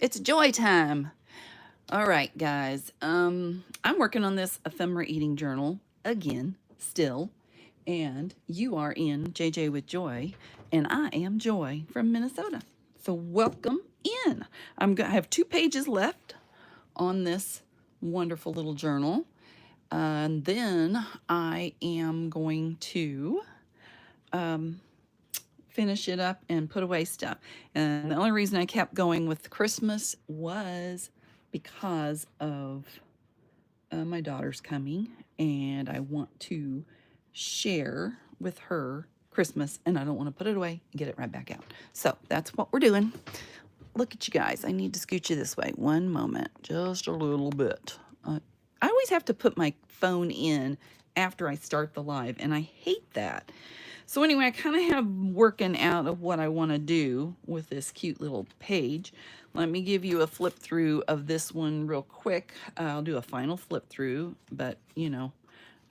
It's joy time. All right, guys. I'm working on this ephemera eating journal again, still. And you are in JJ with Joy, and I am Joy from Minnesota. So welcome in. I have 2 pages left on this wonderful little journal. And then I am going to finish it up and put away stuff. And the only reason I kept going with Christmas was because of my daughter's coming, and I want to share with her Christmas, and I don't want to put it away and get it right back out. So that's what we're doing. Look at you guys. I need to scoot you this way. One moment, just a little bit. I always have to put my phone in after I start the live, and I hate that. So anyway, I kind of have working out of what I want to do with this cute little page. Let me give you a flip through of this one real quick. I'll do a final flip through, but you know,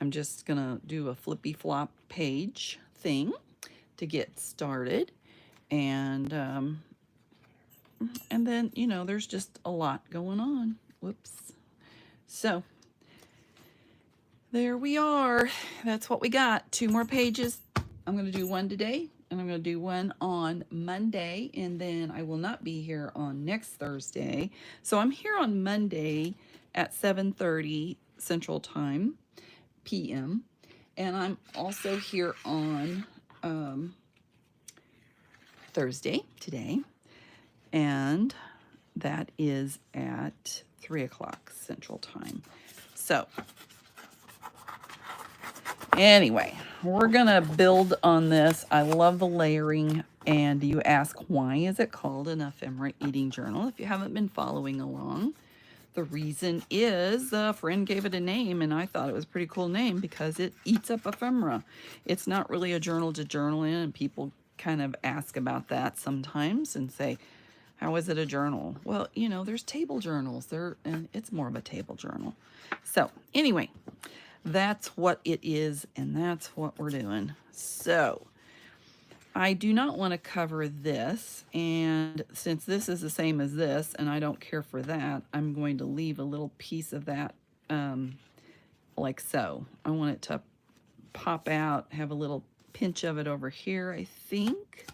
I'm just gonna do a flippy flop page thing to get started. And then, you know, there's just a lot going on. Whoops. So there we are. That's what we got. 2 more pages. I'm going to do one today, and I'm going to do one on Monday, and then I will not be here on next Thursday. So I'm here on Monday at 7:30 Central Time, p.m., and I'm also here on Thursday, today, and that is at 3 o'clock Central Time. So anyway, we're gonna build on this. I love the layering, and you ask, why is it called an ephemera eating journal? If you haven't been following along, the reason is a friend gave it a name, and I thought it was a pretty cool name because it eats up ephemera. It's not really a journal to journal in, and people kind of ask about that sometimes and say, how is it a journal? Well, you know, there's table journals and it's more of a table journal. So anyway, that's what it is, and that's what we're doing. So I do not want to cover this, and since this is the same as this and I don't care for that, I'm going to leave a little piece of that like so. I want it to pop out, have a little pinch of it over here, I think.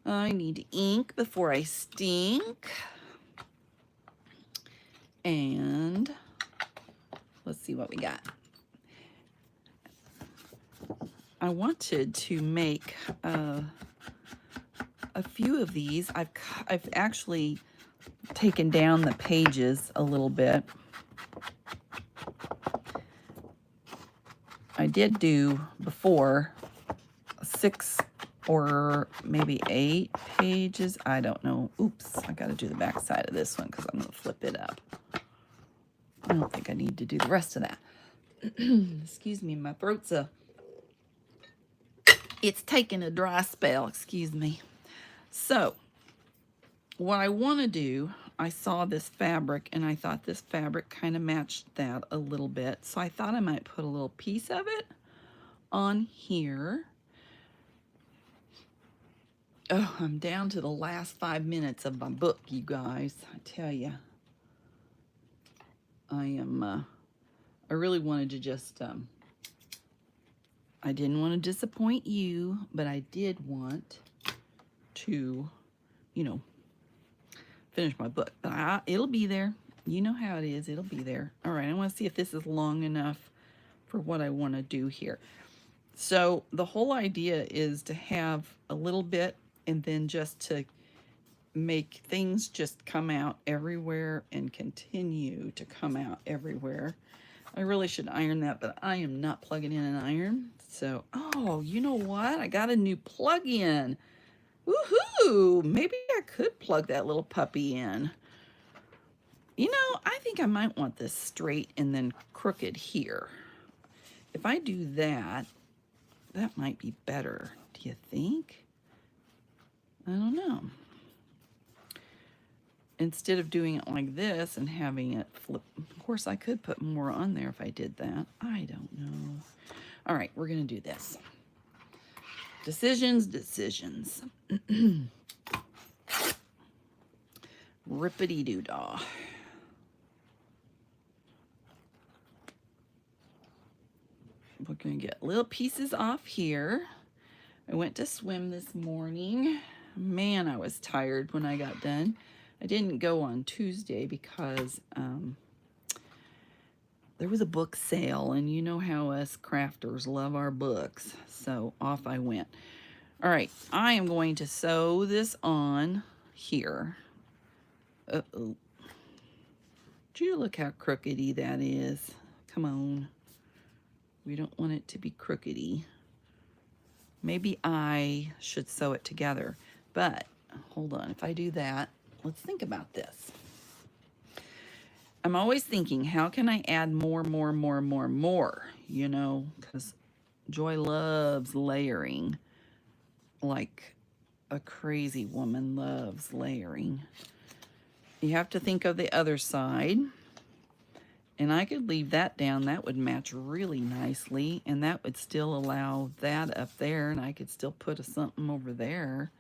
I need ink before I stink. And let's see what we got. I wanted to make a few of these. I've actually taken down the pages a little bit. I did do before 6 or maybe 8 pages. I don't know. Oops, I got to do the back side of this one because I'm going to flip it up. I don't think I need to do the rest of that. Excuse me, my throat's it's taking a dry spell, excuse me. So what I want to do, I saw this fabric and I thought this fabric kind of matched that a little bit. So I thought I might put a little piece of it on here. Oh, I'm down to the last 5 minutes of my book, you guys. I tell you, I really wanted to just, I didn't want to disappoint you, but I did want to, you know, finish my book. But it'll be there. You know how it is. It'll be there. All right, I want to see if this is long enough for what I want to do here. So the whole idea is to have a little bit and then just to make things just come out everywhere and continue to come out everywhere. I really should iron that, but I am not plugging in an iron. So, oh, you know what? I got a new plug-in. Woohoo! Maybe I could plug that little puppy in. You know, I think I might want this straight and then crooked here. If I do that, that might be better. Do you think? I don't know. Instead of doing it like this and having it flip, of course I could put more on there if I did that. I don't know. All right, we're going to do this. Decisions. Rippity-doo-dah. We're going to get little pieces off here. I went to swim this morning. Man, I was tired when I got done. I didn't go on Tuesday because there was a book sale, and you know how us crafters love our books. So off I went. All right, I am going to sew this on here. Uh-oh. Do you look how crookedy that is? Come on. We don't want it to be crookedy. Maybe I should sew it together. But, hold on, if I do that, let's think about this. I'm always thinking, how can I add more, you know, because Joy loves layering like a crazy woman loves layering. You have to think of the other side. And I could leave that down. That would match really nicely. And that would still allow that up there. And I could still put something over there.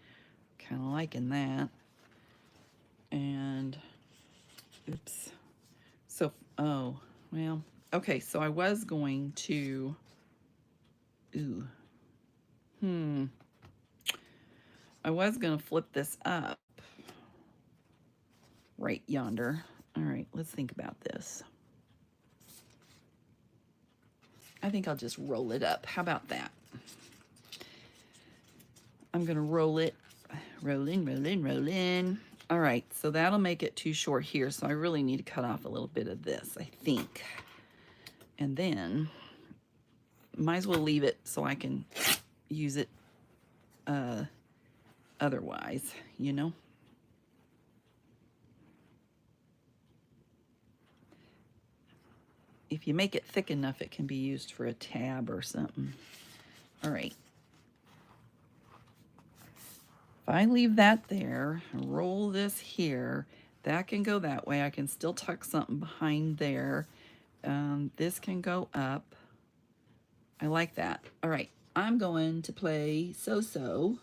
Kind of liking that. And, oops. So, oh, well, okay. So I was going to, I was going to flip this up right yonder. All right, let's think about this. I think I'll just roll it up. How about that? I'm going to roll it. Roll in. All right, so that'll make it too short here. So I really need to cut off a little bit of this, I think. And then, might as well leave it so I can use it otherwise, you know? If you make it thick enough, it can be used for a tab or something. All right. If I leave that there, roll this here, that can go that way. I can still tuck something behind there. This can go up. I like that. All right, I'm going to play so-so.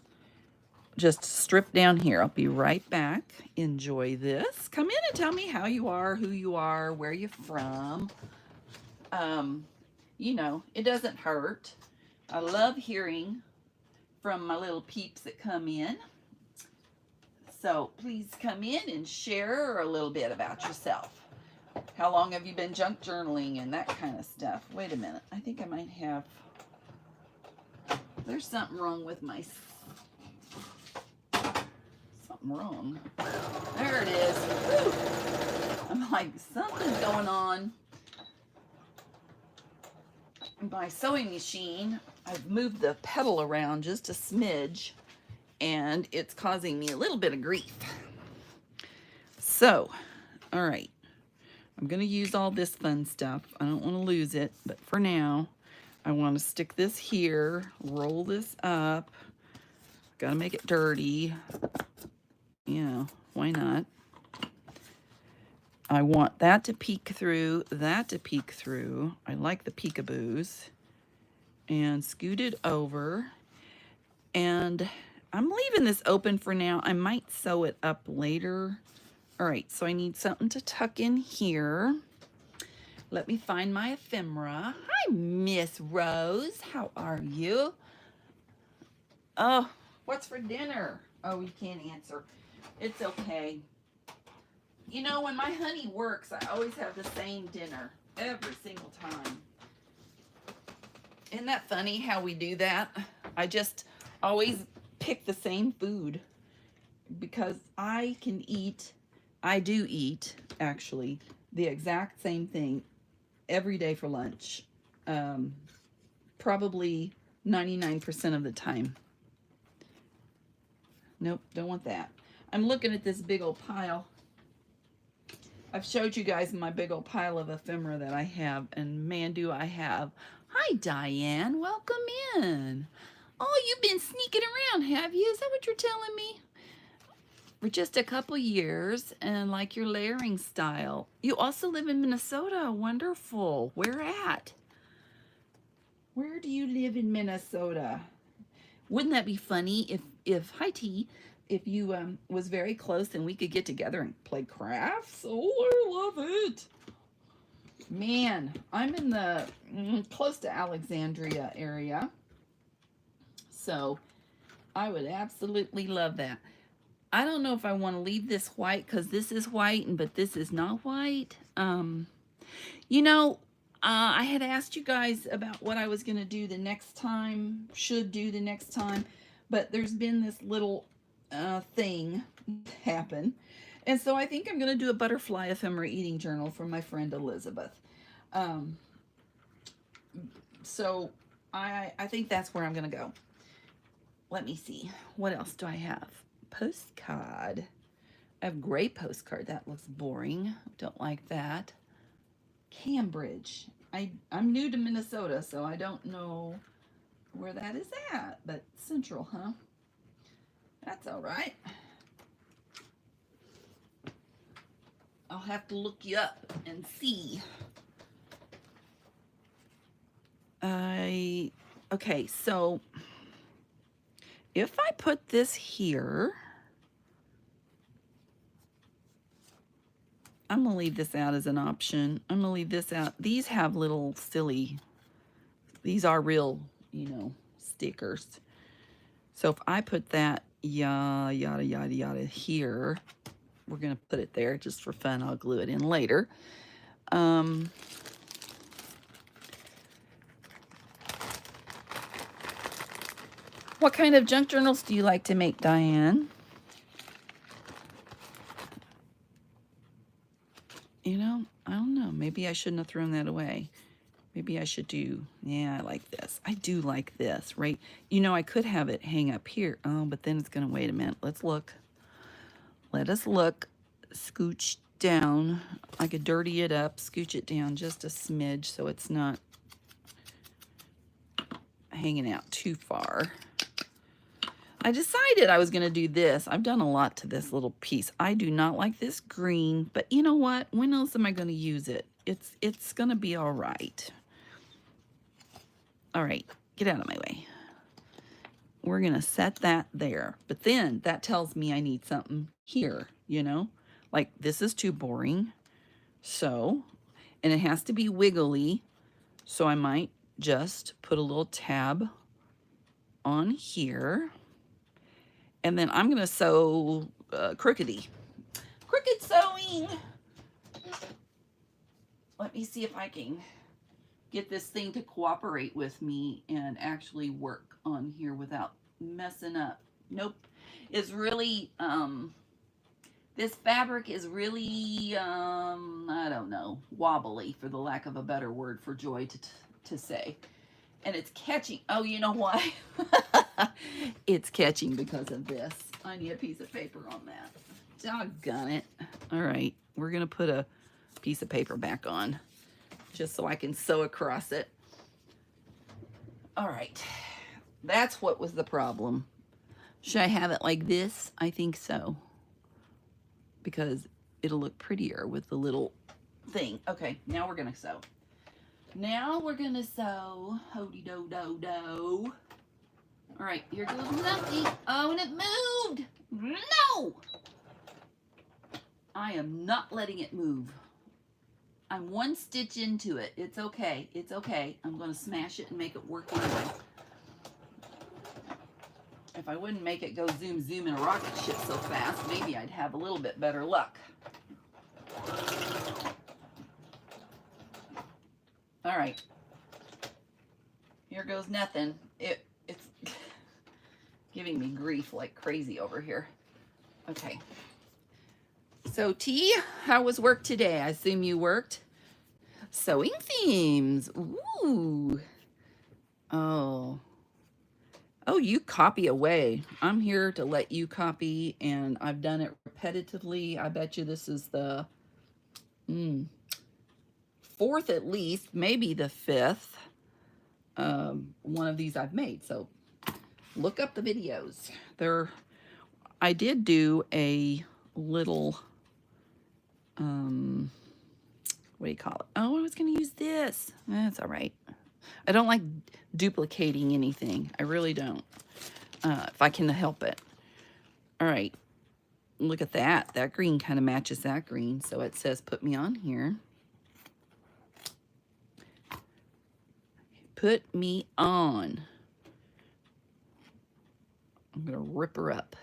Just strip down here. I'll be right back. Enjoy this. Come in and tell me how you are, who you are, where you're from. You know, it doesn't hurt. I love hearing from my little peeps that come in. So please come in and share a little bit about yourself. How long have you been junk journaling and that kind of stuff? Wait a minute. I think I might have... There's something wrong with my... Something wrong. There it is. Woo! I'm like, something's going on. My sewing machine, I've moved the pedal around just a smidge, and it's causing me a little bit of grief. So, all right, I'm going to use all this fun stuff. I don't want to lose it, but for now, I want to stick this here, roll this up. Got to make it dirty. You know, why not? I want that to peek through, that to peek through. I like the peekaboos. And scoot it over. And I'm leaving this open for now. I might sew it up later. All right, so I need something to tuck in here. Let me find my ephemera. Hi, Miss Rose. How are you? Oh, what's for dinner? Oh, you can't answer. It's okay. You know, when my honey works, I always have the same dinner every single time. Isn't that funny how we do that? I just always pick the same food because I do eat, actually, the exact same thing every day for lunch. Probably 99% of the time. Nope, don't want that. I'm looking at this big old pile. I've showed you guys my big old pile of ephemera that I have, and man, do I have. Hi, Diane. Welcome in. Oh, you've been sneaking around, have you? Is that what you're telling me? For just a couple years, and like your layering style. You also live in Minnesota. Wonderful. Where at? Where do you live in Minnesota? Wouldn't that be funny if hi T, if you was very close and we could get together and play crafts. Oh, I love it. Man, I'm in the close to Alexandria area. So I would absolutely love that. I don't know if I want to leave this white because this is white, but this is not white. You know, I had asked you guys about what I was going to do the next time, should do the next time, but there's been this little thing happen. And so I think I'm going to do a butterfly ephemera eating journal from my friend Elizabeth. So I think that's where I'm going to go. Let me see. What else do I have? Postcard. I have gray postcard. That looks boring. Don't like that. Cambridge. I'm new to Minnesota, so I don't know where that is at, but central, huh? That's all right. I'll have to look you up and see. Okay, so if I put this here, I'm going to leave this out as an option. I'm going to leave this out. These have little silly, these are real, you know, stickers. So if I put that yada, yada, yada, yada here, we're going to put it there just for fun. I'll glue it in later. What kind of junk journals do you like to make, Diane? You know, I don't know. Maybe I shouldn't have thrown that away. Maybe I should do, yeah, I like this. I do like this, right? You know, I could have it hang up here. Oh, but then it's going to, wait a minute. Let's look. Let us look. Scooch down. I could dirty it up, scooch it down just a smidge so it's not hanging out too far. I decided I was going to do this. I've done a lot to this little piece. I do not like this green, but you know what? When else am I going to use it? It's going to be all right. All right, get out of my way. We're going to set that there. But then that tells me I need something here, you know? Like this is too boring. So, and it has to be wiggly. So I might just put a little tab on here. And then I'm going to sew crooked sewing. Let me see if I can get this thing to cooperate with me and actually work on here without messing up. Nope. It's really, this fabric is really, I don't know, wobbly, for the lack of a better word for Joy to say. And it's catching. Oh, you know why? It's catching because of this. I need a piece of paper on that. Doggone it. All right. We're going to put a piece of paper back on just so I can sew across it. All right. That's what was the problem. Should I have it like this? I think so. Because it'll look prettier with the little thing. Okay. Now we're going to sew. Now we're going to sew. Ho-de-do-do-do. All right, here goes nothing. Oh, and it moved. No! I am not letting it move. I'm one stitch into it. It's okay. It's okay. I'm going to smash it and make it work anyway. If I wouldn't make it go zoom, zoom in a rocket ship so fast, maybe I'd have a little bit better luck. All right. Here goes nothing. It's giving me grief like crazy over here. Okay. So T, how was work today? I assume you worked. Sewing themes. Ooh. Oh. Oh, you copy away. I'm here to let you copy, and I've done it repetitively. I bet you this is the fourth at least, maybe the fifth one of these I've made. So look up the videos. I did do a little, what do you call it? Oh, I was going to use this. That's all right. I don't like duplicating anything. I really don't, if I can help it. All right, look at that. That green kind of matches that green. So it says put me on here. Put me on. I'm going to rip her up.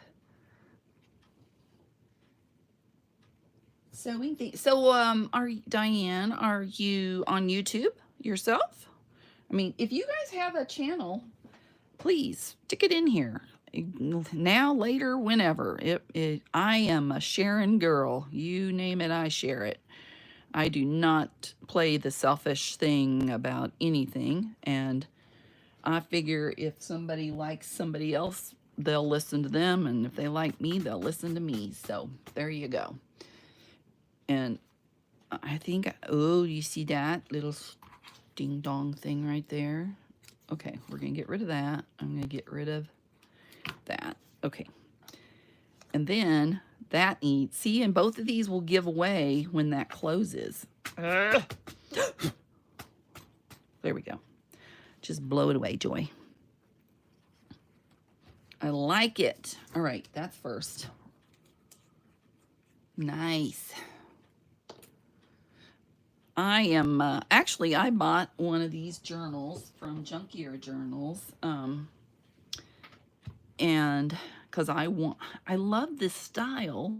Sewing things. So, Diane, are you on YouTube yourself? I mean, if you guys have a channel, please stick it in here. Now, later, whenever. I am a sharing girl. You name it, I share it. I do not play the selfish thing about anything. And I figure if somebody likes somebody else, they'll listen to them. And if they like me, they'll listen to me. So there you go. And I think, oh, you see that little ding dong thing right there? Okay, we're going to get rid of that. I'm going to get rid of that. Okay. And then that needs, see, and both of these will give away when that closes. There we go. Just blow it away, Joy. I like it. All right, that's first. Nice. I am, actually, I bought one of these journals from Junkier Journals. And because I love this style.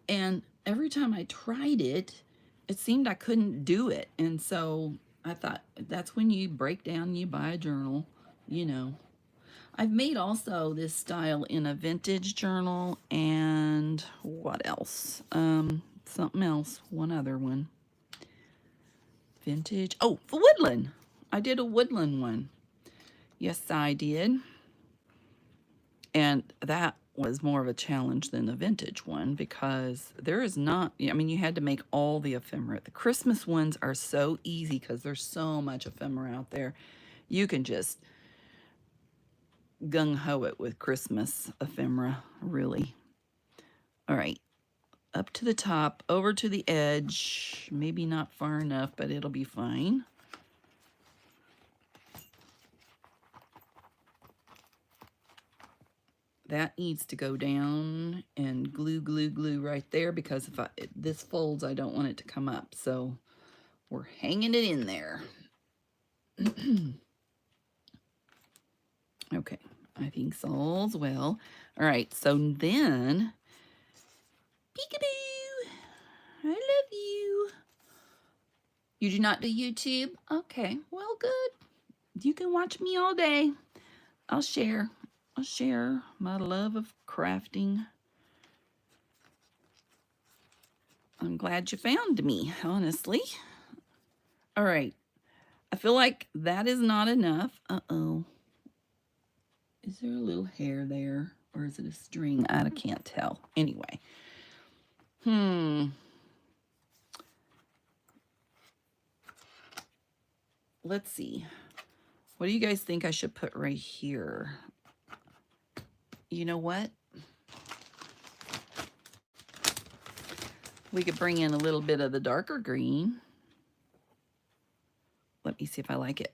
And every time I tried it, it seemed I couldn't do it. And so I thought that's when you break down and you buy a journal, you know. I've made also this style in a vintage journal and what else? Something else, one other one. Vintage. Oh, for woodland. I did a woodland one. Yes, I did. And that was more of a challenge than the vintage one because there is not, I mean, you had to make all the ephemera. The Christmas ones are so easy because there's so much ephemera out there. You can just gung-ho it with Christmas ephemera, really. All right. Up to the top, over to the edge. Maybe not far enough, but it'll be fine. That needs to go down and glue, glue, glue right there because if this folds, I don't want it to come up. So we're hanging it in there. Okay, I think all's well. All right, so then, peekaboo, I love you. You do not do YouTube? Okay, well, good. You can watch me all day. I'll share my love of crafting. I'm glad you found me, honestly. All right. I feel like that is not enough. Uh-oh. Is there a little hair there? Or is it a string? I can't tell. Anyway. Let's see. What do you guys think I should put right here? You know what? We could bring in a little bit of the darker green. Let me see if I like it.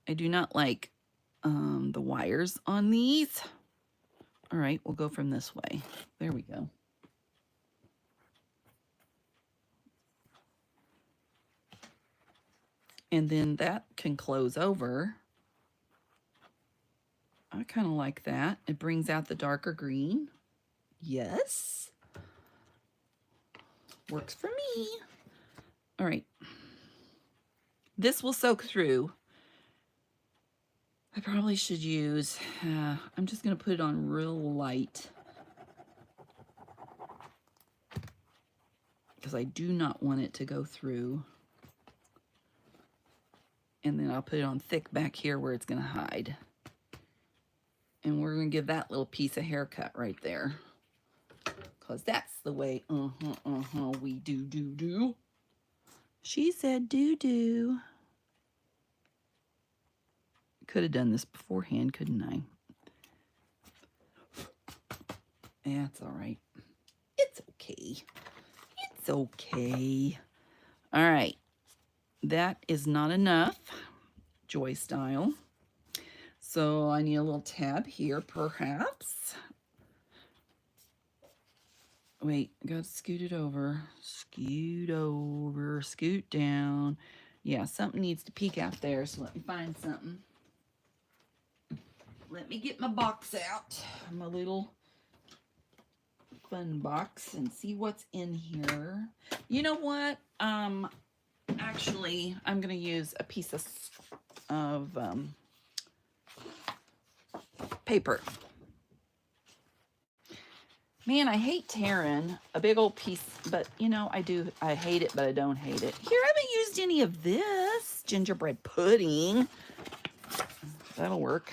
I do not like the wires on these. All right, we'll go from this way. There we go. And then that can close over. I kind of like that. It brings out the darker green. Yes. Works for me. All right. This will soak through. I probably should use, I'm just going to put it on real light. Because I do not want it to go through. And then I'll put it on thick back here where it's going to hide. And we're going to give that little piece a haircut right there. Because that's the way, we do. She said do. Could have done this beforehand, couldn't I? That's all right. It's okay. It's okay. All right. That is not enough, Joy style. So I need a little tab here, perhaps. Wait, I gotta scoot it over. Scoot over, scoot down. Yeah, something needs to peek out there, so let me find something. Let me get my box out, my little fun box, and see what's in here. You know what? Actually, I'm gonna use a piece of paper. Man, I hate tearing a big old piece, but you know, I hate it, but I don't hate it. Here, I haven't used any of this gingerbread pudding. That'll work.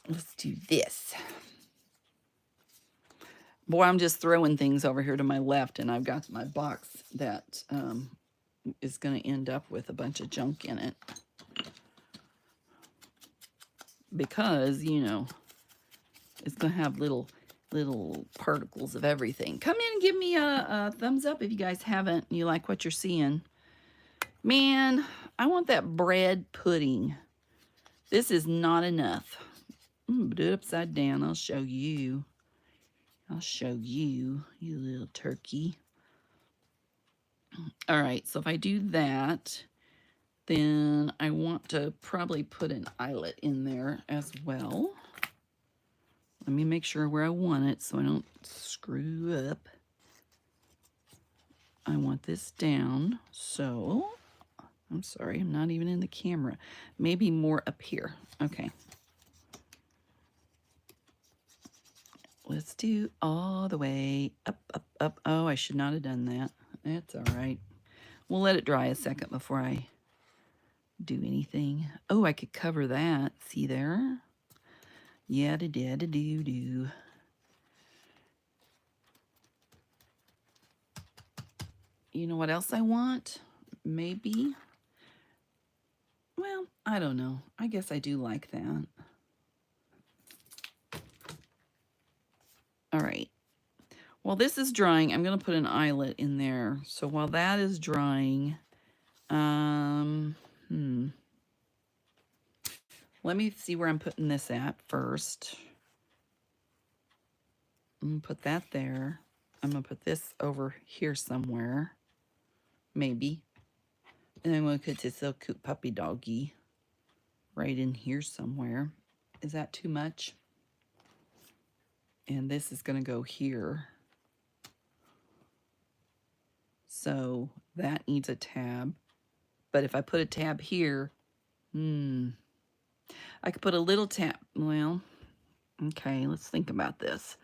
Let's do this. Boy, I'm just throwing things over here to my left, and I've got my box that is going to end up with a bunch of junk in it. Because, you know, it's going to have little particles of everything. Come in and give me a thumbs up if you guys haven't and you like what you're seeing. Man, I want that bread pudding. This is not enough. I'm going to do it upside down. I'll show you. I'll show you, you little turkey. All right, so if I do that, then I want to probably put an eyelet in there as well. Let me make sure where I want it so I don't screw up. I want this down, so I'm sorry, I'm not even in the camera. Maybe more up here. Okay. Let's do all the way up, up, up. Oh, I should not have done that. That's all right. We'll let it dry a second before I do anything. Oh, I could cover that. See there? Yada-da-da-doo-doo. You know what else I want? Maybe. Well, I don't know. I guess I do like that. All right. While this is drying, I'm going to put an eyelet in there. So while that is drying, let me see where I'm putting this at first. I'm going to put that there. I'm going to put this over here somewhere. Maybe. And I'm going to put this little cute puppy doggy right in here somewhere. Is that too much? And this is going to go here. So that needs a tab. But if I put a tab here, I could put a little tab. Well, okay, let's think about this.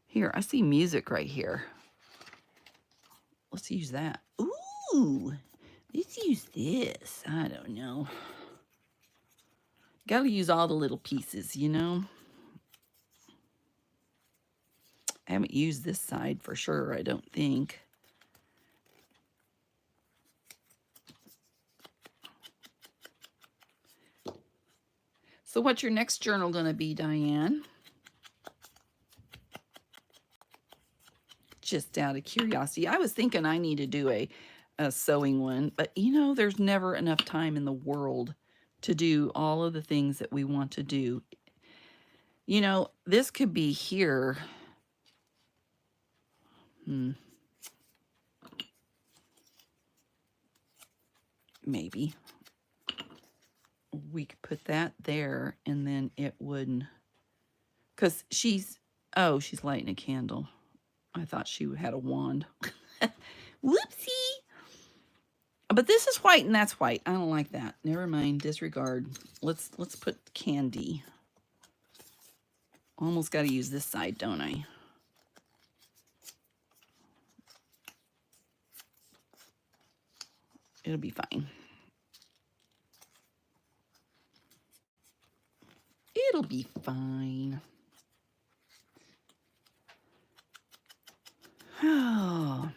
Here, I see music right here. Let's use that. Ooh, let's use this. I don't know. Gotta use all the little pieces, you know? I haven't used this side for sure, I don't think. So what's your next journal going to be, Diane? Just out of curiosity. I was thinking I need to do a sewing one, but you know, there's never enough time in the world to do all of the things that we want to do. You know, this could be here. Maybe. We could put that there and then it wouldn't. Because she's lighting a candle. I thought she had a wand. Whoopsie. But this is white and that's white. I don't like that. Never mind. Disregard. Let's put candy. Almost got to use this side, don't I? It'll be fine. It'll be fine. Oh.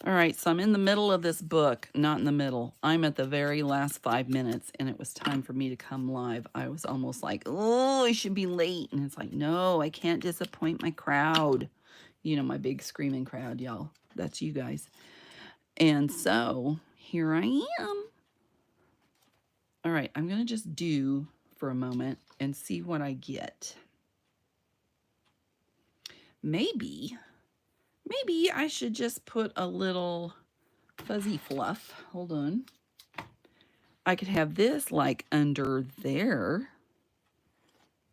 All right, so I'm in the middle of this book. Not in the middle. I'm at the very last 5 minutes, and it was time for me to come live. I was almost like, oh, I should be late. And it's like, no, I can't disappoint my crowd. You know, my big screaming crowd, y'all. That's you guys. And so here I am. All right, I'm going to just do for a moment and see what I get. Maybe I should just put a little fuzzy fluff. Hold on. I could have this like under there.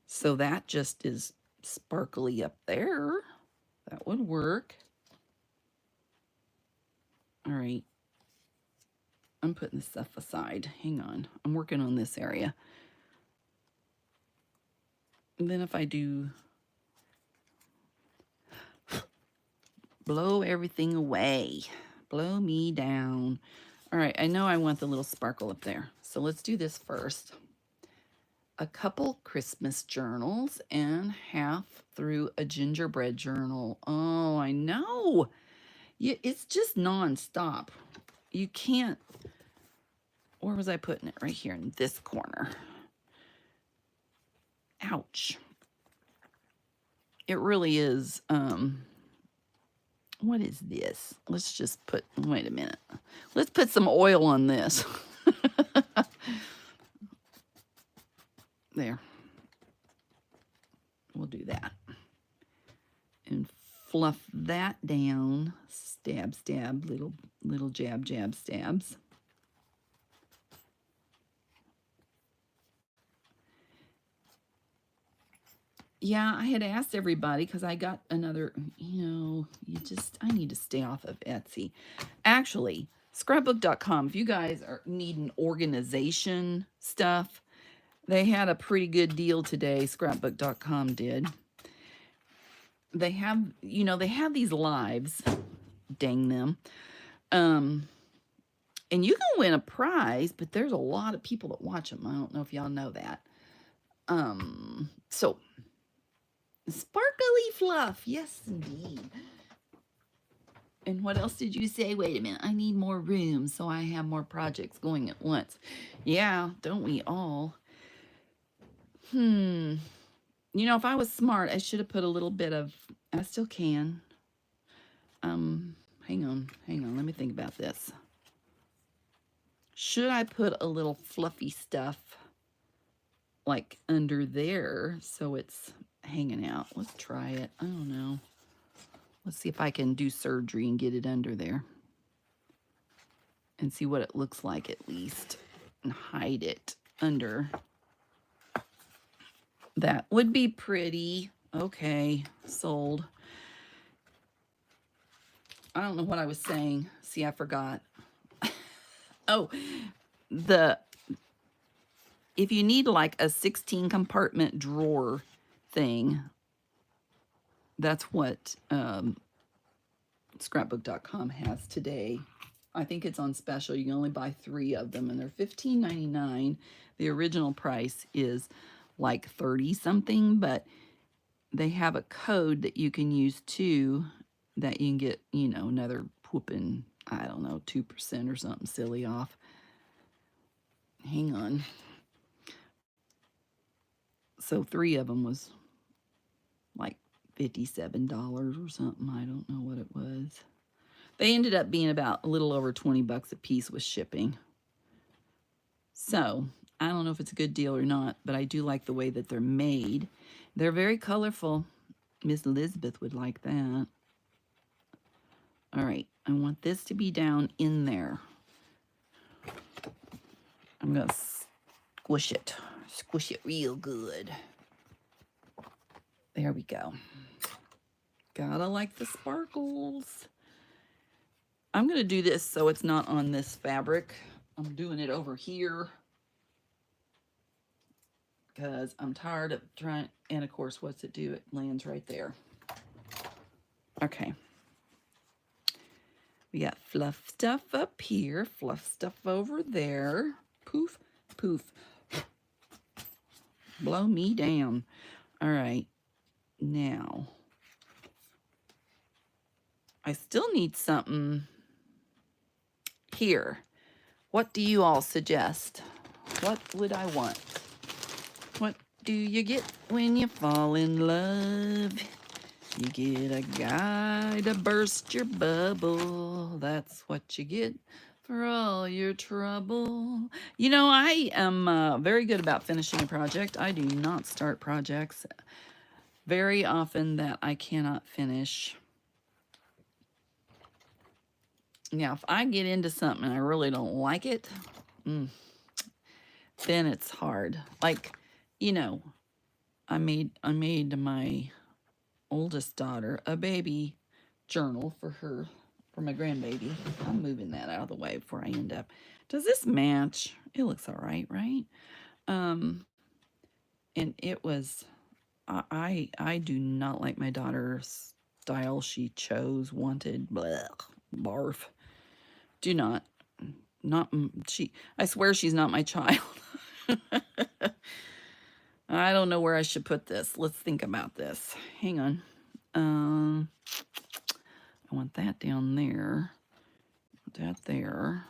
So that just is sparkly up there. That would work. All right. I'm putting this stuff aside. Hang on. I'm working on this area. And then if I do blow everything away, blow me down. All right, I know I want the little sparkle up there. So let's do this first. A couple Christmas journals and half through a gingerbread journal. Oh, I know. It's just nonstop. You can't. Where was I putting it? Right here in this corner. Ouch. It really is. What is this? Let's just put, wait a minute. Let's put some oil on this. There. We'll do that. And fluff that down. Stab, stab, little jab, jab, stabs. Yeah, I had asked everybody because I got another, I need to stay off of Etsy. Actually, scrapbook.com, if you guys need an organization stuff, they had a pretty good deal today, scrapbook.com did. They have, they have these lives, dang them. And you can win a prize, but there's a lot of people that watch them. I don't know if y'all know that. So sparkly fluff. Yes, indeed. And what else did you say? Wait a minute. I need more room so I have more projects going at once. Yeah, don't we all? If I was smart, I should have put a little bit of, I still can. Hang on. Let me think about this. Should I put a little fluffy stuff like under there so it's hanging out? Let's try it. I don't know. Let's see if I can do surgery and get it under there and see what it looks like at least and hide it under. That would be pretty. Okay, sold. I don't know what I was saying. See, I forgot. Oh, if you need like a 16 compartment drawer thing, that's what scrapbook.com has today. I think it's on special. You can only buy 3 of them and they're $15.99. The original price is like 30 something, but they have a code that you can use too that you can get, another whooping, I don't know, 2% or something silly off. Hang on. So 3 of them was like $57 or something. I don't know what it was. They ended up being about a little over 20 bucks a piece with shipping. So I don't know if it's a good deal or not, but I do like the way that they're made. They're very colorful. Miss Elizabeth would like that. All right, I want this to be down in there. I'm going to squish it real good. There we go. Gotta like the sparkles. I'm going to do this so it's not on this fabric. I'm doing it over here because I'm tired of trying, and of course, what's it do? It lands right there. Okay. We got fluff stuff up here, fluff stuff over there. Poof, poof. Blow me down. All right. Now, I still need something here. What do you all suggest? What would I want? What do you get when you fall in love? You get a guy to burst your bubble. That's what you get. For all your trouble. You know, I am very good about finishing a project. I do not start projects very often that I cannot finish. Now, if I get into something and I really don't like it, then it's hard. Like, you know, I made my oldest daughter a baby journal for my grandbaby. I'm moving that out of the way before I end up. Does this match? It looks all right, right? And it was I do not like my daughter's style she chose, wanted, bleh, barf. Do not she, I swear she's not my child. I don't know where I should put this. Let's think about this. Hang on. I want that down there. That there.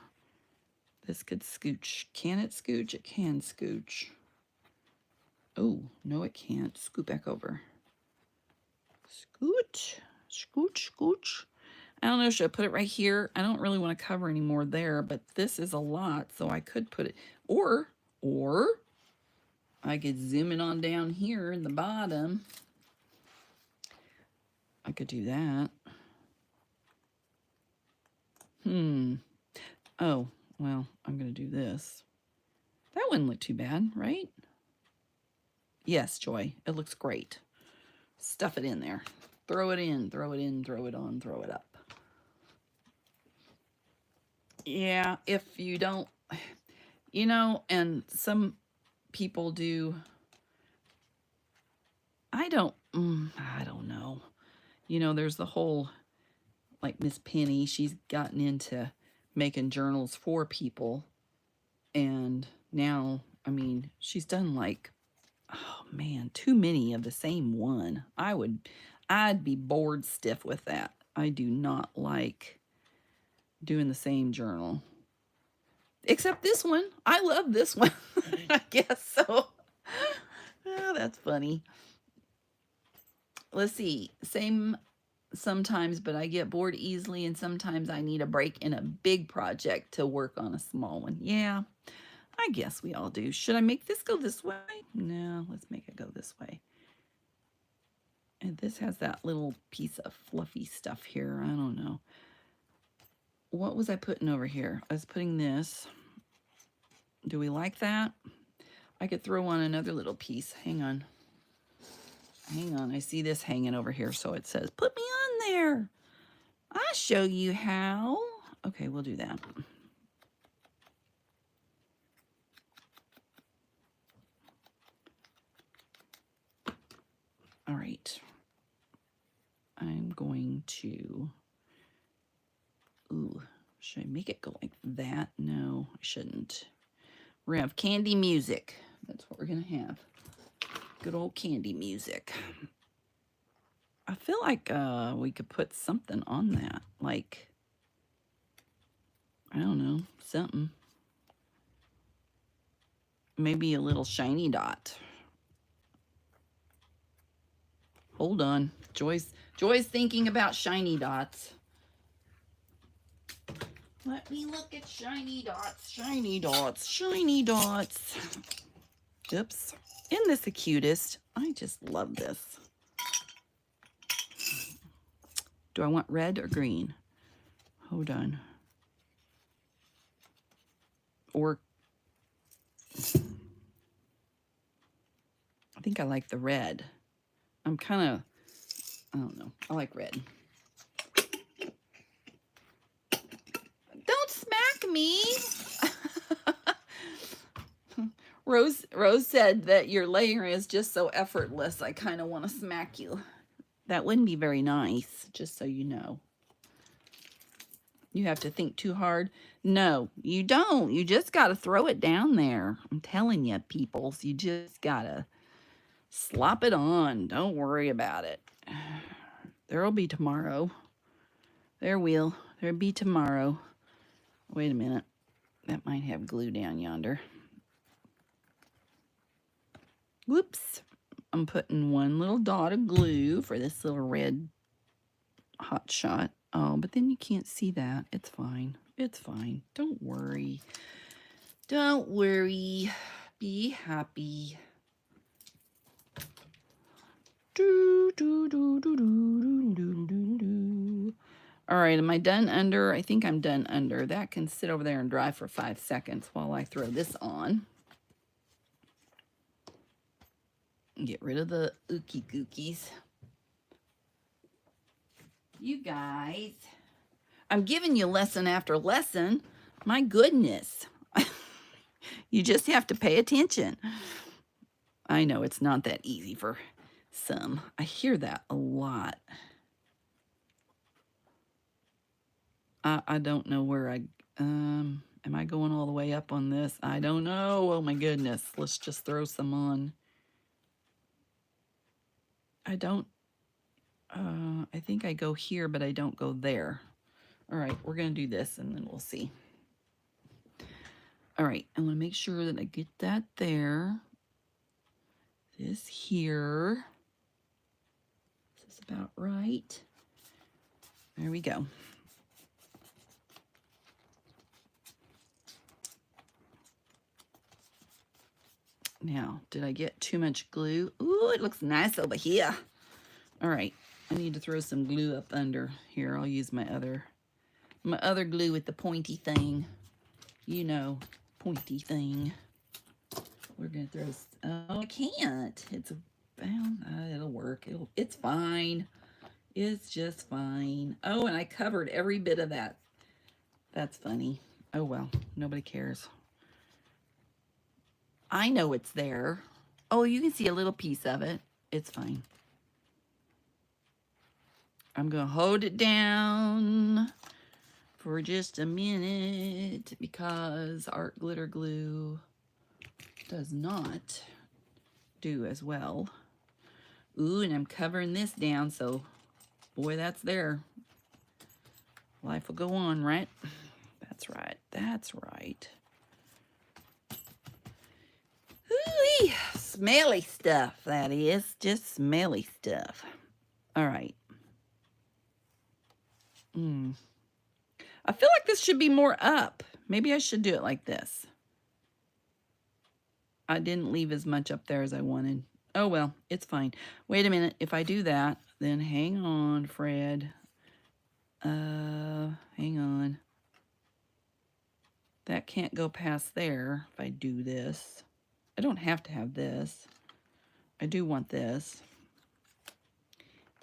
This could scooch. Can it scooch? It can scooch. Oh, no it can't. Scoot back over. Scooch. Scooch, scooch. I don't know, should I put it right here? I don't really want to cover any more there, but this is a lot, so I could put it, or I could zoom it on down here in the bottom. I could do that. Oh, well, I'm going to do this. That wouldn't look too bad, right? Yes, Joy, it looks great. Stuff it in there. Throw it in, throw it in, throw it on, throw it up. Yeah, if you don't, you know, and some people do, I don't know. You know, there's the whole, like Miss Penny, she's gotten into making journals for people. And now, I mean, she's done like, oh man, too many of the same one. I'd be bored stiff with that. I do not like doing the same journal. Except this one. I love this one. I guess so. Oh, that's funny. Let's see. Same sometimes, but I get bored easily, and sometimes I need a break in a big project to work on a small one. Yeah, I guess we all do. Should I make this go this way? No, let's make it go this way. And this has that little piece of fluffy stuff here. I don't know. What was I putting over here? I was putting this. Do we like that? I could throw on another little piece. Hang on. Hang on. I see this hanging over here, so it says, put me on there. I'll show you how. Okay, we'll do that. All right. I'm going to, ooh, should I make it go like that? No, I shouldn't. We're gonna have candy music. That's what we're gonna have. Good old candy music. I feel like we could put something on that. Like, I don't know, something. Maybe a little shiny dot. Hold on. Joy's thinking about shiny dots. Let me look at shiny dots. Shiny dots. Shiny dots. Oops. Isn't this the cutest? I just love this. Do I want red or green? Hold on. Or I think I like the red. I'm kind of, I don't know. I like red. Don't smack me. Rose said that your layering is just so effortless. I kind of want to smack you. That wouldn't be very nice, just so you know. You have to think too hard. No, you don't. You just got to throw it down there. I'm telling you, peoples, you just got to slop it on. Don't worry about it. There'll be tomorrow. There'll be tomorrow. Wait a minute. That might have glue down yonder. Whoops. I'm putting one little dot of glue for this little red hot shot. Oh, but then you can't see that. It's fine. It's fine. Don't worry. Don't worry. Be happy. All right, am I done under? I think I'm done under. That can sit over there and dry for 5 seconds while I throw this on. Get rid of the ookie gookies. You guys, I'm giving you lesson after lesson. My goodness. You just have to pay attention. I know it's not that easy for some. I hear that a lot. I don't know where am I going all the way up on this? I don't know. Oh my goodness. Let's just throw some on. I think I go here, but I don't go there. All right, we're going to do this and then we'll see. All right, I want to make sure that I get that there. This here. Is this about right? There we go. Now, did I get too much glue? Ooh, it looks nice over here. All right, I need to throw some glue up under here. I'll use my other glue with the pointy thing. You know, pointy thing. We're gonna throw. Oh, I can't. It'll work. It's fine. It's just fine. Oh, and I covered every bit of that. That's funny. Oh well, nobody cares. I know it's there. Oh, you can see a little piece of it. It's fine. I'm gonna hold it down for just a minute because art glitter glue does not do as well. Ooh, and I'm covering this down, so boy, that's there. Life will go on, right? That's right. That's right. Ooh-wee. Smelly stuff, that is. Just smelly stuff. All right. I feel like this should be more up. Maybe I should do it like this. I didn't leave as much up there as I wanted. Oh, well, it's fine. Wait a minute. If I do that, then hang on, Fred. Hang on. That can't go past there if I do this. I don't have to have this. I do want this.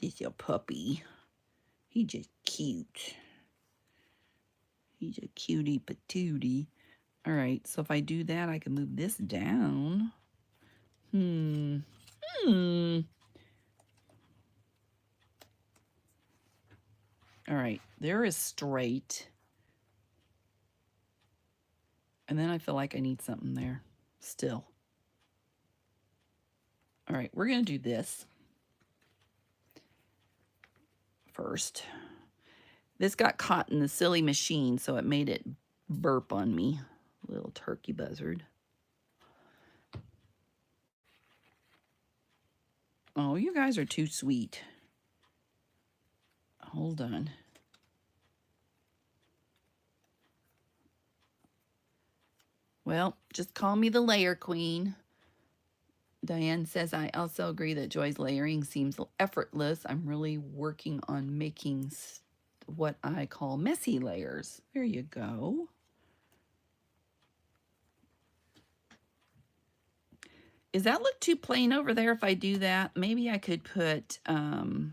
This your puppy. He just cute. He's a cutie patootie. All right, so if I do that, I can move this down. All right, there is straight. And then I feel like I need something there still. All right, we're going to do this first. This got caught in the silly machine, so it made it burp on me. Little turkey buzzard. Oh, you guys are too sweet. Hold on. Well, just call me the layer queen. Diane says, I also agree that Joy's layering seems effortless. I'm really working on making what I call messy layers. There you go. Does that look too plain over there if I do that? Maybe I could put, all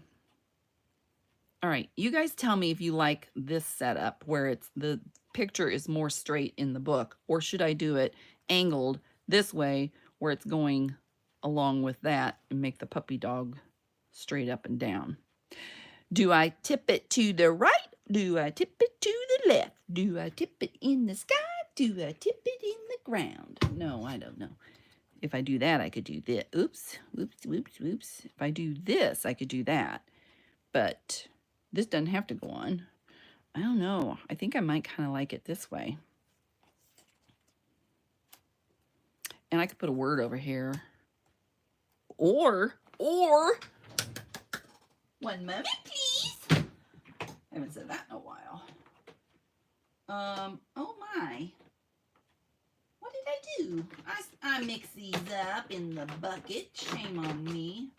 right, you guys tell me if you like this setup where it's the picture is more straight in the book, or should I do it angled this way where it's going along with that and make the puppy dog straight up and down? Do I tip it to the right? Do I tip it to the left? Do I tip it in the sky? Do I tip it in the ground? No, I don't know. If I do that, I could do this. Oops, whoops, whoops, whoops. If I do this, I could do that. But this doesn't have to go on. I don't know. I think I might kind of like it this way. And I could put a word over here. Or, one moment, please. I haven't said that in a while. Oh my. What did I do? I mix these up in the bucket. Shame on me.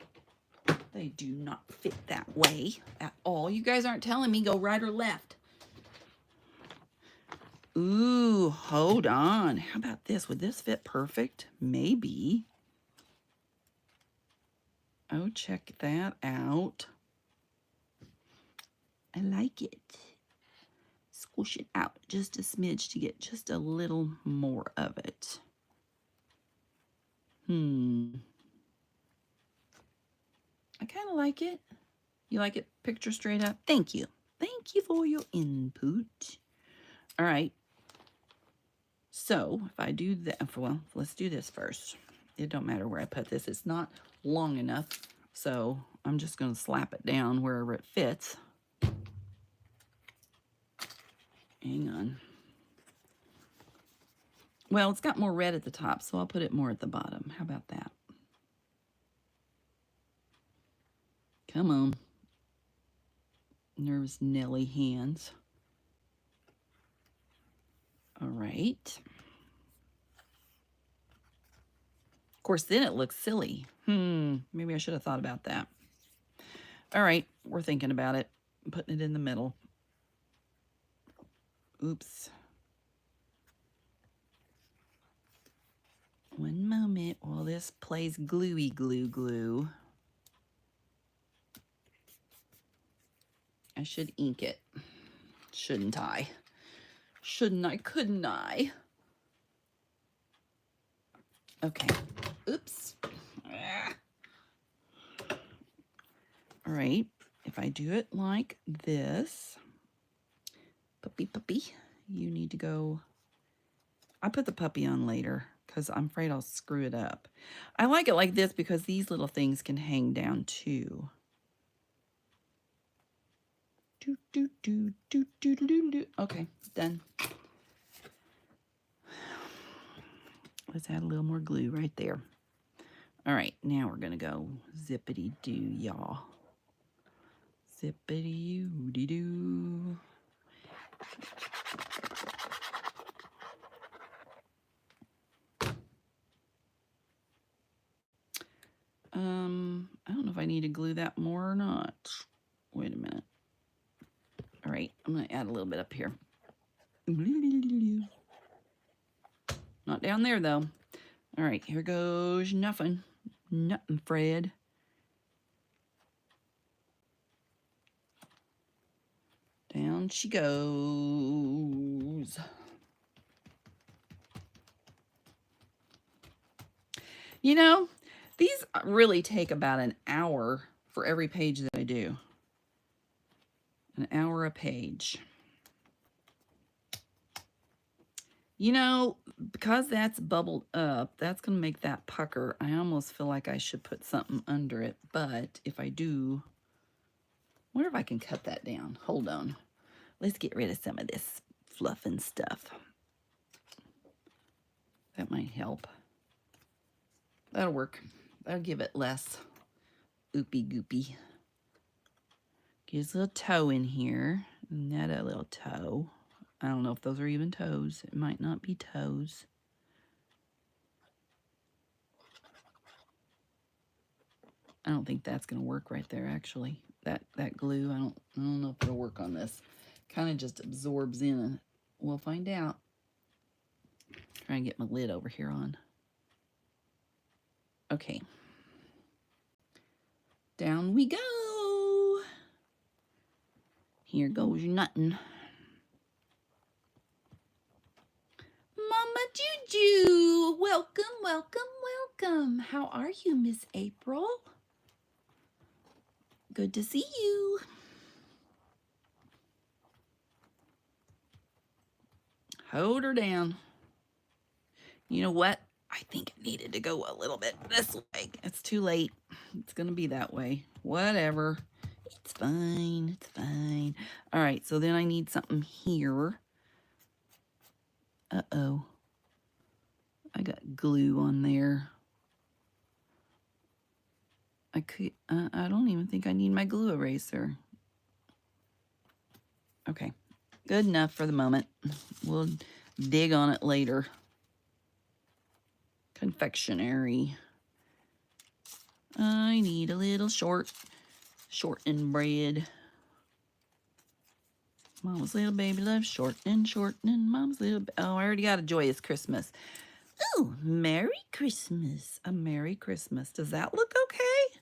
They do not fit that way at all. You guys aren't telling me go right or left. Ooh, hold on. How about this? Would this fit perfect? Maybe. Oh, check that out. I like it. Squish it out just a smidge to get just a little more of it. I kind of like it. You like it picture straight up? Thank you. Thank you for your input. All right. So if I do that, well, let's do this first. It don't matter where I put this. It's not long enough. So I'm just going to slap it down wherever it fits. Hang on. Well, it's got more red at the top, so I'll put it more at the bottom. How about that? Come on. Nervous Nelly hands. All right. Of course, then it looks silly. Maybe I should have thought about that. All right, we're thinking about it. I'm putting it in the middle. Oops. One moment while this plays gluey glue. I should ink it. Shouldn't I? Shouldn't I? Couldn't I? Okay. Oops. All right. If I do it like this, puppy, you need to go. I put the puppy on later because I'm afraid I'll screw it up. I like it like this because these little things can hang down too. Okay, done. Let's add a little more glue right there. All right, now we're gonna go zippity-doo, y'all. Zippity-doo-dee-doo. I don't know if I need to glue that more or not. Wait a minute. All right, I'm gonna add a little bit up here. Not down there though. All right, here goes nothing. Nothing, Fred. Down she goes. You know, these really take about an hour for every page that I do. An hour a page. You know, because that's bubbled up, that's going to make that pucker. I almost feel like I should put something under it. But if I do, I wonder if I can cut that down. Hold on. Let's get rid of some of this fluff and stuff. That might help. That'll work. That'll give it less oopy goopy. Gives a little toe in here. Another little toe. I don't know if those are even toes. It might not be toes. I don't think that's going to work right there, actually. That glue, I don't know if it'll work on this. Kind of just absorbs in, and we'll find out. Try and get my lid over here on. Okay. Down we go. Here goes nothing. Mama Juju, welcome, welcome, welcome. How are you, Miss April? Good to see you. Hold her down. You know what? I think it needed to go a little bit this way. It's too late. It's going to be that way. Whatever. It's fine. It's fine. All right, so then I need something here. Uh-oh. I got glue on there. I don't even think I need my glue eraser. Okay, Good enough for the moment. We'll dig on it later. Confectionery. I need a little shortening bread. Mama's little baby loves shortening. Mama's little oh, I already got a joyous Christmas. Oh, Merry Christmas. A Merry Christmas. Does that look okay?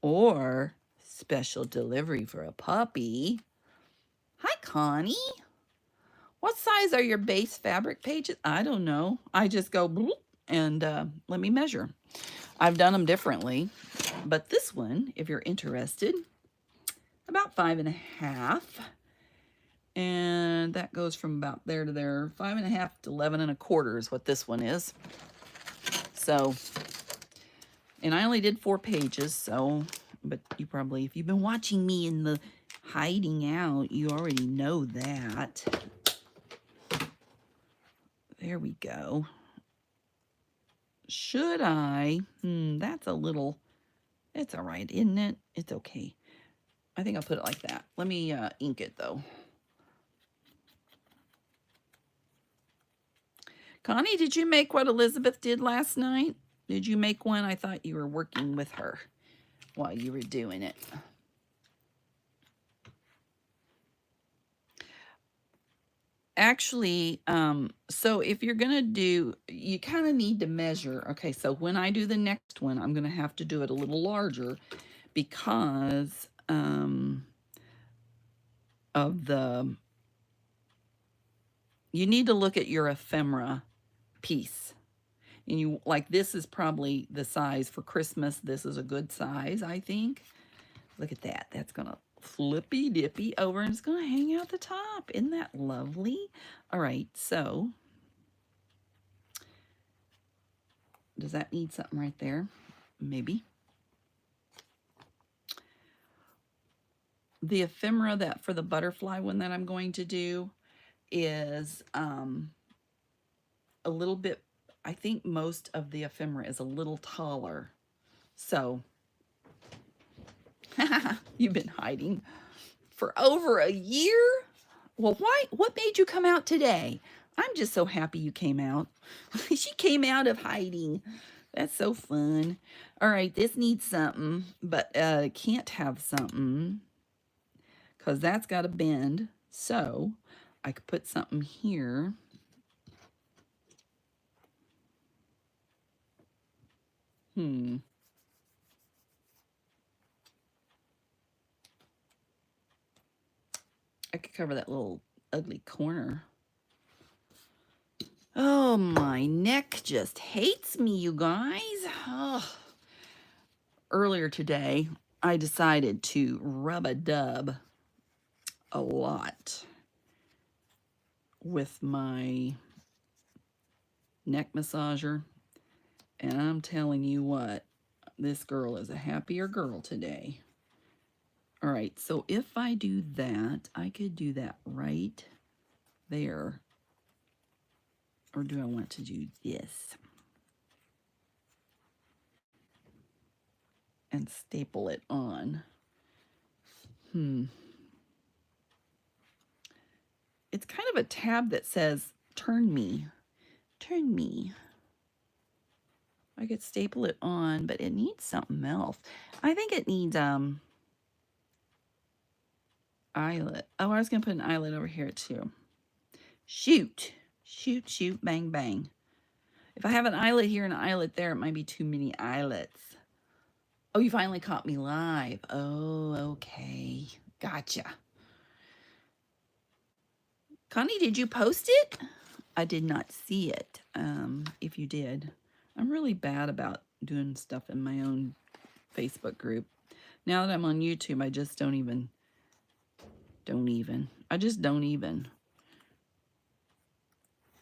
Or special delivery for a puppy. Hi, Connie. What size are your base fabric pages? I don't know. I just go bloop and let me measure. I've done them differently, but this one, if you're interested, about 5.5. And that goes from about there to there. 5.5 to 11.25 is what this one is. So, and I only did 4 pages, so, but you probably, if you've been watching me in the hiding out, you already know that. There we go. Should I? That's a little, it's all right, isn't it? It's okay. I think I'll put it like that. Let me ink it, though. Connie, did you make what Elizabeth did last night? Did you make one? I thought you were working with her while you were doing it. Actually, so if you're going to do, you kind of need to measure. Okay, so when I do the next one, I'm going to have to do it a little larger because of the, you need to look at your ephemera piece. And you, like, this is probably the size for Christmas. This is a good size, I think. Look at that. That's going to flippy dippy over and it's going to hang out the top. Isn't that lovely? All right, so does that need something right there? Maybe. The ephemera that for the butterfly one that I'm going to do is a little bit, I think most of the ephemera is a little taller. So you've been hiding for over a year? Well, why? What made you come out today? I'm just so happy you came out. She came out of hiding. That's so fun. All right, this needs something, but can't have something because that's got to bend. So I could put something here. I could cover that little ugly corner. Oh, my neck just hates me, you guys. Oh. Earlier today, I decided to rub-a-dub a lot with my neck massager. And I'm telling you what, this girl is a happier girl today. All right, so if I do that, I could do that right there. Or do I want to do this? And staple it on. It's kind of a tab that says, turn me. Turn me. I could staple it on, but it needs something else. I think it needs eyelet. Oh, I was going to put an eyelet over here too. Shoot. Shoot, shoot, bang, bang. If I have an eyelet here and an eyelet there, it might be too many eyelets. Oh, you finally caught me live. Oh, okay. Gotcha. Connie, did you post it? I did not see it. If you did. I'm really bad about doing stuff in my own Facebook group. Now that I'm on YouTube, I just don't even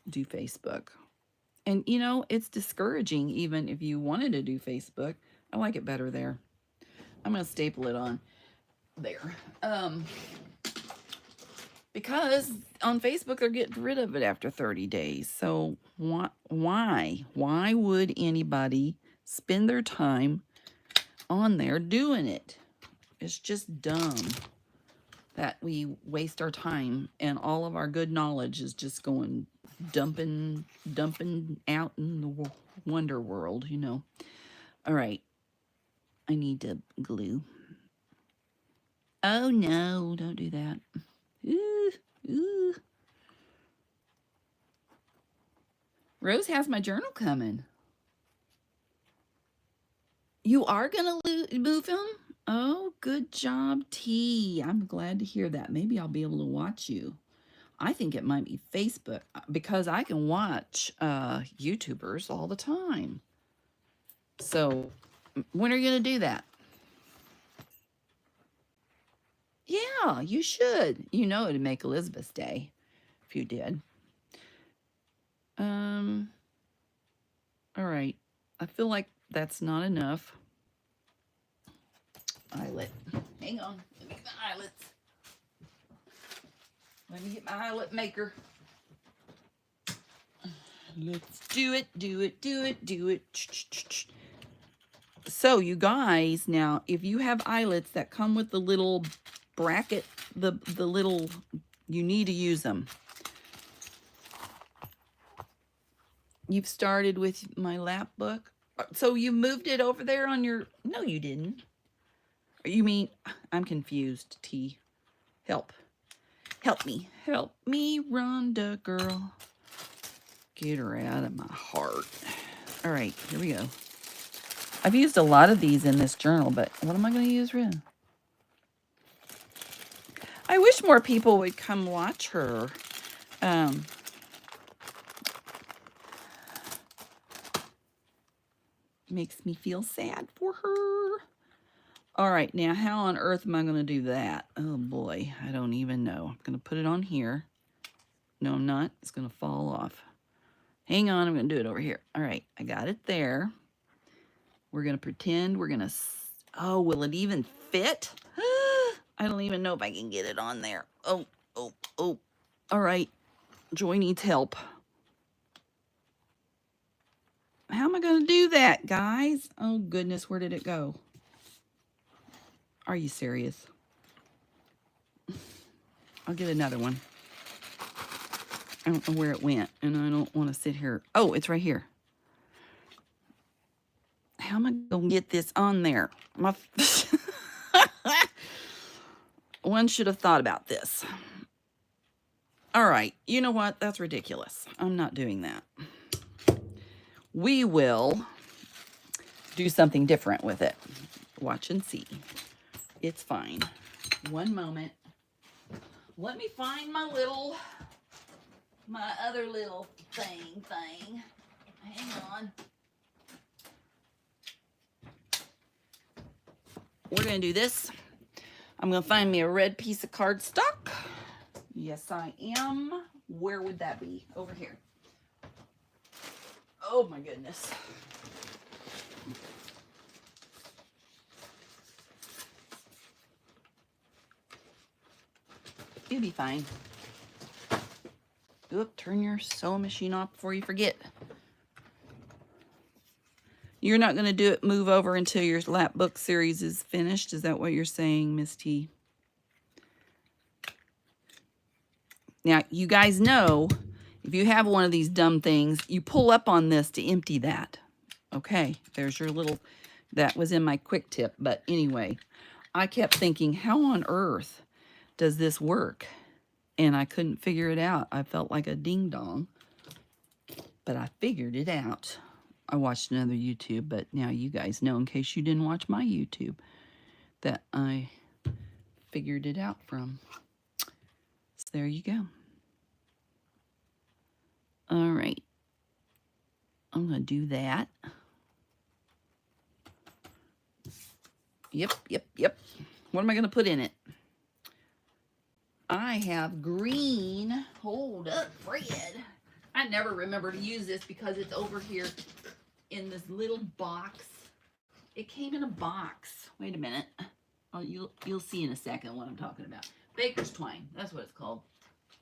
do Facebook. And, you know, it's discouraging even if you wanted to do Facebook. I like it better there. I'm going to staple it on there. Because on Facebook, they're getting rid of it after 30 days. So why? Why would anybody spend their time on there doing it? It's just dumb. that we waste our time and all of our good knowledge is just going dumping out in the wonder world, you know. All right, I need to glue. Oh no, don't do that. Ooh, ooh. Rose has my journal coming. You are gonna move him? Oh, good job, T. I'm glad to hear that. Maybe I'll be able to watch you. I think it might be Facebook because I can watch YouTubers all the time. So when are you going to do that? Yeah, you should. You know it'd make Elizabeth's day if you did. All right. I feel like that's not enough. Eyelet. Hang on. Let me get my eyelets. Let me get my eyelet maker. Let's do it, do it, do it, do it. So you guys, now, if you have eyelets that come with the little bracket, the little, you need to use them. You've started with my lap book. So you moved it over there on your, no, you didn't. You mean, I'm confused, T. Help. Help me. Help me, Rhonda girl. Get her out of my heart. All right, here we go. I've used a lot of these in this journal, but what am I going to use, Rin? I wish more people would come watch her. Makes me feel sad for her. All right, now how on earth am I going to do that? Oh boy, I don't even know. I'm going to put it on here. No, I'm not. It's going to fall off. Hang on, I'm going to do it over here. All right, I got it there. We're going to pretend we're going to... Oh, will it even fit? I don't even know if I can get it on there. Oh, oh, oh. All right, Joy needs help. How am I going to do that, guys? Oh, goodness, where did it go? Are you serious? I'll get another one. I don't know where it went, and I don't want to sit here. Oh, it's right here. How am I going to get this on there? One should have thought about this. All right, you know what? That's ridiculous. I'm not doing that. We will do something different with it. Watch and see. It's fine. One moment. Let me find my other little thing. Hang on. We're going to do this. I'm going to find me a red piece of cardstock. Yes, I am. Where would that be? Over here. Oh, my goodness. You'll be fine. Oop, turn your sewing machine off before you forget. You're not going to do it, move over until your lap book series is finished? Is that what you're saying, Miss T? Now, you guys know, if you have one of these dumb things, you pull up on this to empty that. Okay, there's your little, that was in my quick tip. But anyway, I kept thinking, how on earth does this work? And I couldn't figure it out. I felt like a ding-dong, but I figured it out. I watched another YouTube, but now you guys know, in case you didn't watch my YouTube, that I figured it out from. So there you go. All right. I'm going to do that. Yep. What am I going to put in it? I have green. Hold up, Fred. I never remember to use this because it's over here in this little box. It came in a box. Wait a minute. Oh, you'll see in a second what I'm talking about. Baker's twine. That's what it's called.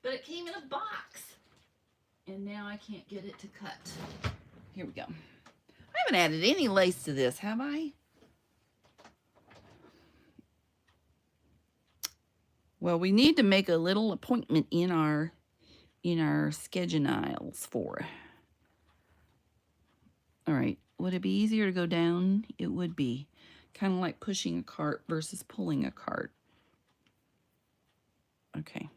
But it came in a box. And now I can't get it to cut. Here we go. I haven't added any lace to this, have I? Well, we need to make a little appointment in our schedules for. All right. Would it be easier to go down? It would be. Kind of like pushing a cart versus pulling a cart. Okay.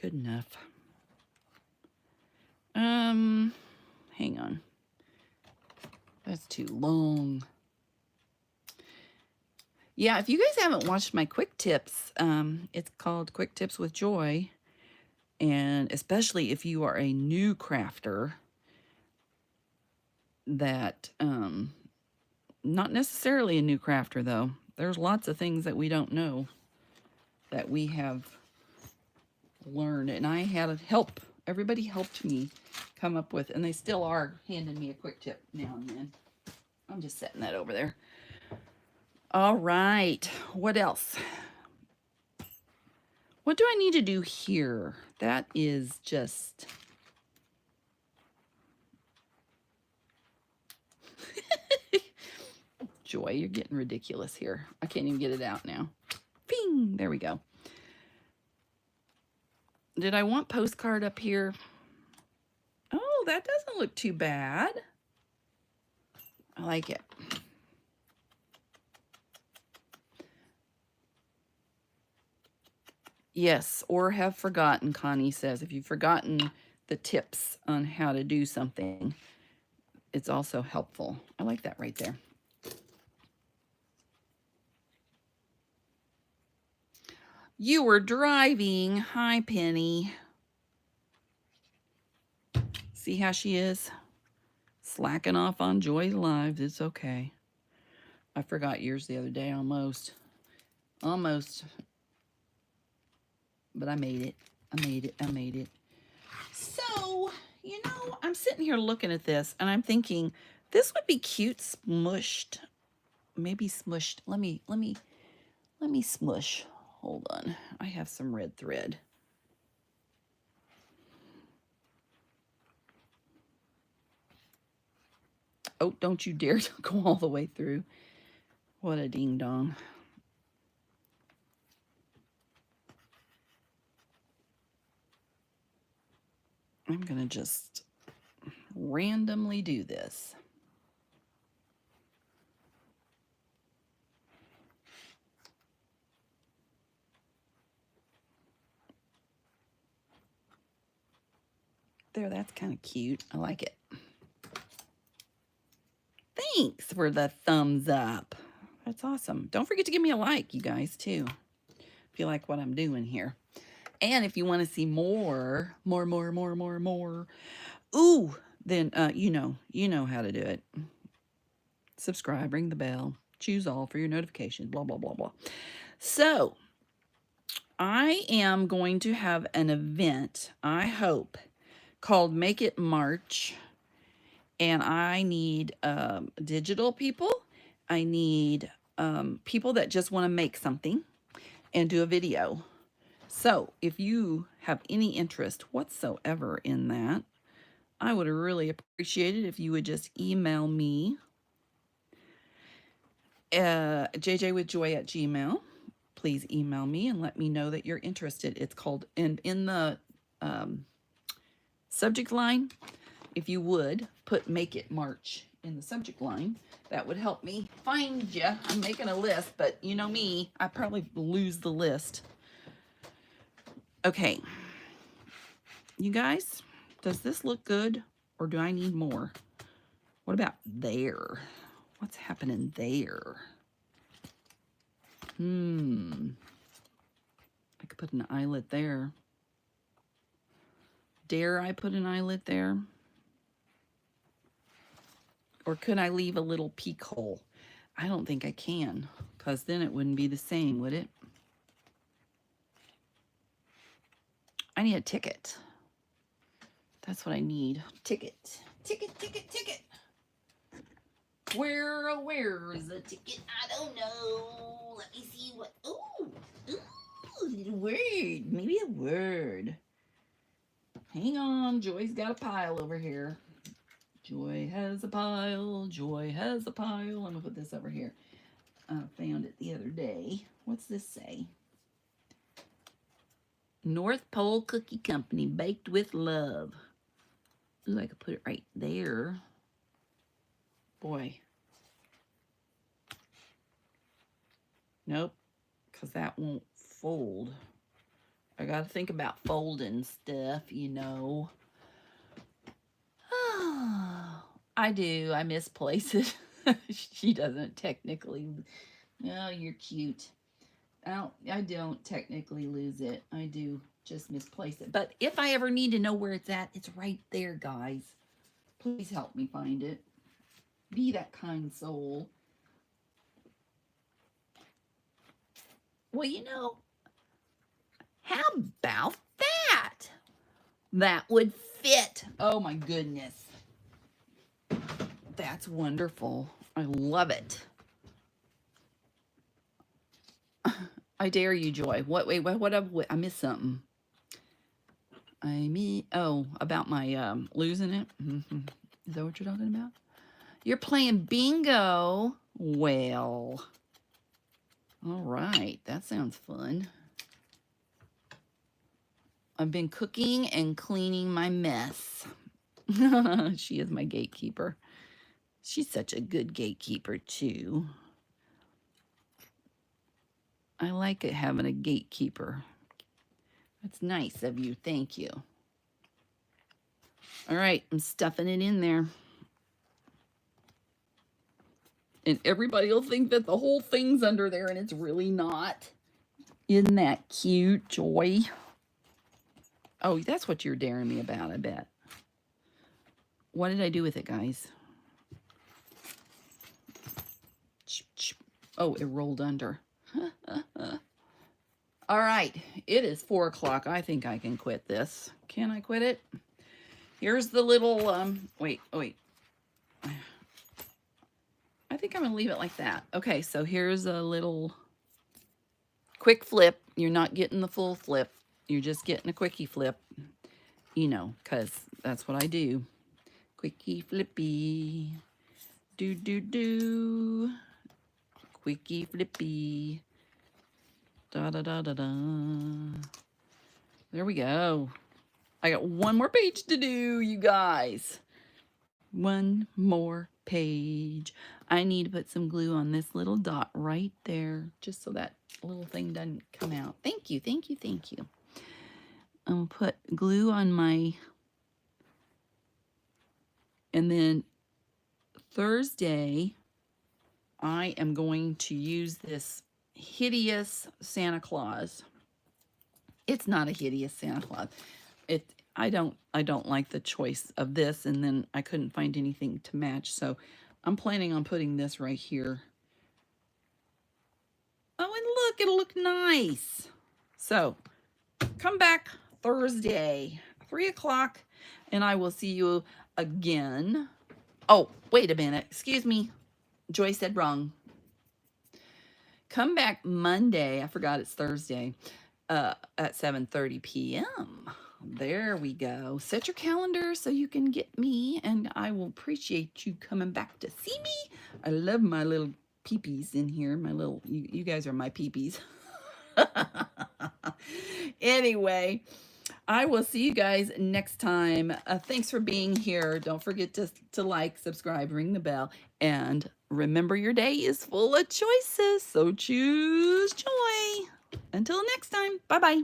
Good enough. Hang on. That's too long. Yeah, if you guys haven't watched my quick tips, it's called Quick Tips with Joy. And especially if you are a new crafter that, not necessarily a new crafter though. There's lots of things that we don't know that we have learned. And I had help. Everybody helped me come up with, and they still are handing me a quick tip now and then. I'm just setting that over there. All right. What else? What do I need to do here? That is just... Joy, you're getting ridiculous here. I can't even get it out now. Ping! There we go. Did I want postcard up here? Oh, that doesn't look too bad. I like it. Yes, or have forgotten, Connie says. If you've forgotten the tips on how to do something, it's also helpful. I like that right there. You were driving. Hi, Penny. See how she is? Slacking off on Joy's lives. It's okay. I forgot yours the other day, almost. Almost. But I made it. I made it. I made it. So, you know, I'm sitting here looking at this, and I'm thinking, this would be cute smushed. Maybe smushed. Let me smush. Hold on. I have some red thread. Oh, don't you dare go all the way through. What a ding dong. I'm going to just randomly do this. There, that's kind of cute. I like it. Thanks for the thumbs up. That's awesome. Don't forget to give me a like, you guys, too, if you like what I'm doing here. And if you want to see more, ooh, then you know how to do it. Subscribe, ring the bell, choose all for your notification, blah, blah, blah, blah. So, I am going to have an event, I hope, called Make It March. And I need digital people. I need people that just want to make something and do a video. So if you have any interest whatsoever in that, I would really appreciate it if you would just email me, jjwithjoy@gmail. Please email me and let me know that you're interested. It's called, and in the subject line, if you would put Make It March in the subject line, that would help me find you. I'm making a list, but you know me, I probably lose the list. Okay. You guys, does this look good or do I need more? What about there? What's happening there? I could put an eyelet there. Dare I put an eyelet there? Or could I leave a little peek hole? I don't think I can, because then it wouldn't be the same, would it? I need a ticket. That's what I need. Ticket. Ticket, ticket, ticket. Where is the ticket? I don't know. Let me see what... Ooh, little word. Maybe a word. Hang on. Joy's got a pile over here. Joy has a pile. Joy has a pile. I'm going to put this over here. I found it the other day. What's this say? North Pole Cookie Company, baked with love. Ooh, I could put it right there. Boy. Nope, because that won't fold. I got to think about folding stuff, you know. I do. I misplace it. She doesn't technically. Oh, you're cute. I don't technically lose it. I do just misplace it. But if I ever need to know where it's at, it's right there, guys. Please help me find it. Be that kind soul. Well, you know, how about that? That would fit. Oh my goodness. That's wonderful. I love it. I dare you, Joy. Wait, what I missed something. Oh, about my losing it? Is that what you're talking about? You're playing bingo. Well, all right. That sounds fun. I've been cooking and cleaning my mess. She is my gatekeeper. She's such a good gatekeeper, too. I like it having a gatekeeper. That's nice of you. Thank you. All right, I'm stuffing it in there. And everybody will think that the whole thing's under there, and it's really not. Isn't that cute, Joy? Oh, that's what you're daring me about, I bet. What did I do with it, guys? Oh, it rolled under. All right, it is 4 o'clock. I think I can quit this. Can I quit it? Here's the little, wait. I think I'm gonna leave it like that. Okay, so here's a little quick flip. You're not getting the full flip. You're just getting a quickie flip, you know, because that's what I do. Quickie flippy. Do. Quickie flippy. Da. There we go. I got one more page to do, you guys. One more page. I need to put some glue on this little dot right there, just so that little thing doesn't come out. Thank you. I'll put glue on my, and then Thursday, I am going to use this hideous Santa Claus. It's not a hideous Santa Claus. I don't like the choice of this, and then I couldn't find anything to match, so I'm planning on putting this right here. Oh, and look, it'll look nice. So come back Thursday, 3 o'clock, and I will see you again. Oh, wait a minute. Excuse me. Joy said wrong. Come back Monday. I forgot it's Thursday at 7:30 p.m. There we go. Set your calendar so you can get me, and I will appreciate you coming back to see me. I love my little peepees in here. My little, you guys are my peepees. Anyway, I will see you guys next time. Thanks for being here. Don't forget to like, subscribe, ring the bell, and remember your day is full of choices, so choose joy. Until next time, bye-bye.